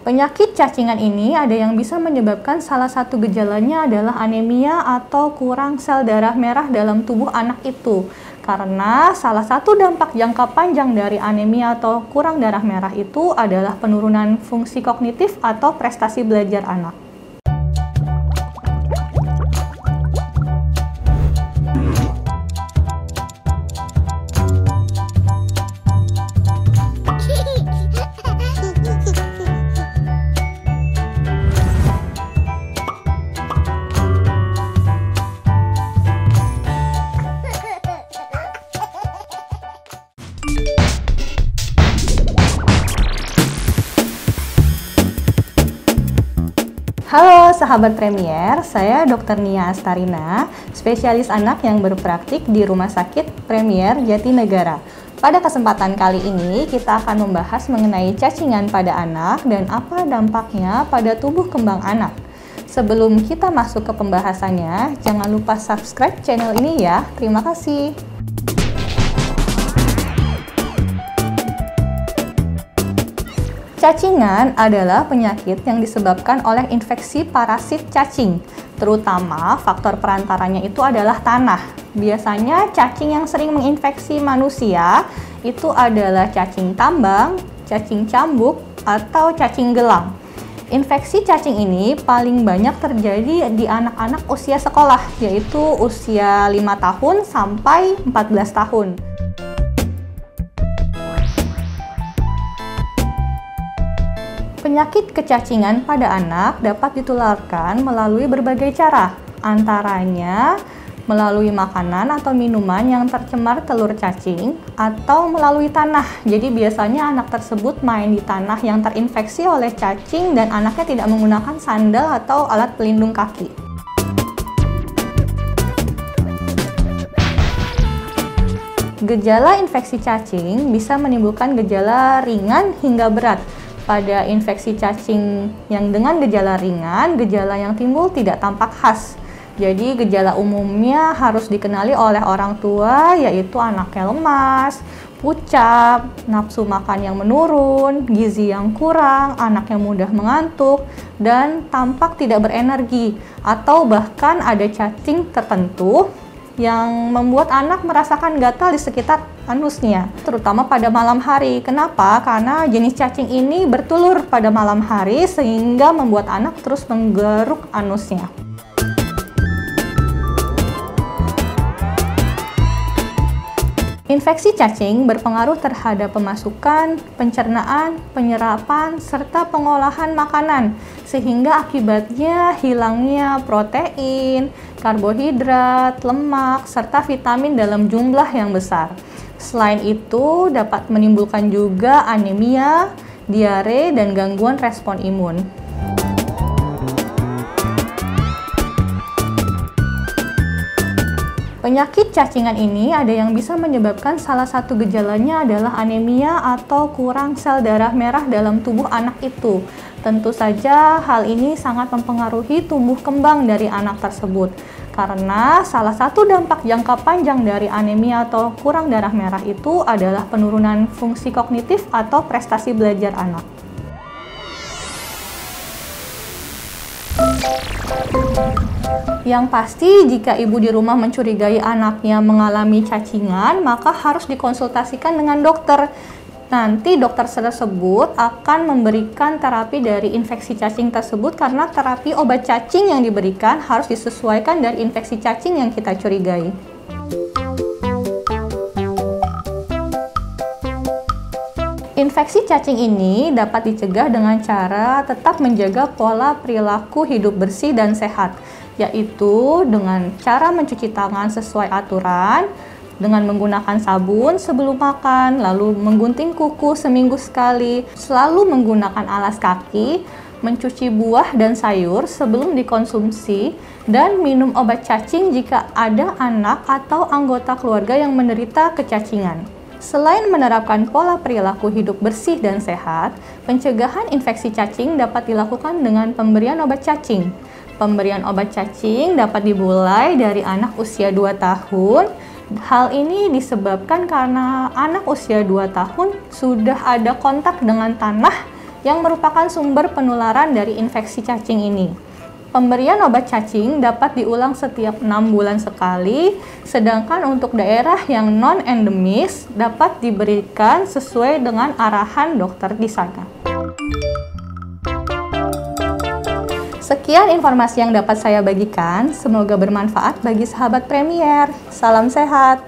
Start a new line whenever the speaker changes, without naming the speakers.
Penyakit cacingan ini ada yang bisa menyebabkan salah satu gejalanya adalah anemia atau kurang sel darah merah dalam tubuh anak itu. Karena salah satu dampak jangka panjang dari anemia atau kurang darah merah itu adalah penurunan fungsi kognitif atau prestasi belajar anak. Halo sahabat Premier, saya Dr. Nia Astarina, spesialis anak yang berpraktik di Rumah Sakit Premier Jatinegara. Pada kesempatan kali ini, kita akan membahas mengenai cacingan pada anak dan apa dampaknya pada tubuh kembang anak. Sebelum kita masuk ke pembahasannya, jangan lupa subscribe channel ini ya. Terima kasih. Cacingan adalah penyakit yang disebabkan oleh infeksi parasit cacing, terutama faktor perantaranya itu adalah tanah. Biasanya cacing yang sering menginfeksi manusia itu adalah cacing tambang, cacing cambuk, atau cacing gelang. Infeksi cacing ini paling banyak terjadi di anak-anak usia sekolah, yaitu usia 5 tahun sampai 14 tahun. Penyakit kecacingan pada anak dapat ditularkan melalui berbagai cara, antaranya melalui makanan atau minuman yang tercemar telur cacing atau melalui tanah. Jadi biasanya anak tersebut main di tanah yang terinfeksi oleh cacing dan anaknya tidak menggunakan sandal atau alat pelindung kaki. Gejala infeksi cacing bisa menimbulkan gejala ringan hingga berat. Pada infeksi cacing yang dengan gejala ringan, gejala yang timbul tidak tampak khas. Jadi gejala umumnya harus dikenali oleh orang tua, yaitu anaknya lemas, pucat, nafsu makan yang menurun, gizi yang kurang, anaknya mudah mengantuk, dan tampak tidak berenergi. Atau bahkan ada cacing tertentu yang membuat anak merasakan gatal di sekitar anusnya, terutama pada malam hari. Kenapa? Karena jenis cacing ini bertelur pada malam hari sehingga membuat anak terus menggaruk anusnya. Infeksi cacing berpengaruh terhadap pemasukan, pencernaan, penyerapan, serta pengolahan makanan, sehingga akibatnya hilangnya protein, karbohidrat, lemak, serta vitamin dalam jumlah yang besar. Selain itu, dapat menimbulkan juga anemia, diare, dan gangguan respon imun. Penyakit cacingan ini ada yang bisa menyebabkan salah satu gejalanya adalah anemia atau kurang sel darah merah dalam tubuh anak itu. Tentu saja hal ini sangat mempengaruhi tumbuh kembang dari anak tersebut. Karena salah satu dampak jangka panjang dari anemia atau kurang darah merah itu adalah penurunan fungsi kognitif atau prestasi belajar anak. Yang pasti, jika ibu di rumah mencurigai anaknya mengalami cacingan, maka harus dikonsultasikan dengan dokter. Nanti dokter tersebut akan memberikan terapi dari infeksi cacing tersebut karena terapi obat cacing yang diberikan harus disesuaikan dari infeksi cacing yang kita curigai. Infeksi cacing ini dapat dicegah dengan cara tetap menjaga pola perilaku hidup bersih dan sehat, yaitu dengan cara mencuci tangan sesuai aturan, dengan menggunakan sabun sebelum makan, lalu menggunting kuku seminggu sekali, selalu menggunakan alas kaki, mencuci buah dan sayur sebelum dikonsumsi, dan minum obat cacing jika ada anak atau anggota keluarga yang menderita kecacingan. Selain menerapkan pola perilaku hidup bersih dan sehat, pencegahan infeksi cacing dapat dilakukan dengan pemberian obat cacing. Pemberian obat cacing dapat dimulai dari anak usia 2 tahun. Hal ini disebabkan karena anak usia 2 tahun sudah ada kontak dengan tanah yang merupakan sumber penularan dari infeksi cacing ini. Pemberian obat cacing dapat diulang setiap 6 bulan sekali, sedangkan untuk daerah yang non-endemis dapat diberikan sesuai dengan arahan dokter di sana. Sekian informasi yang dapat saya bagikan, semoga bermanfaat bagi sahabat Premier. Salam sehat!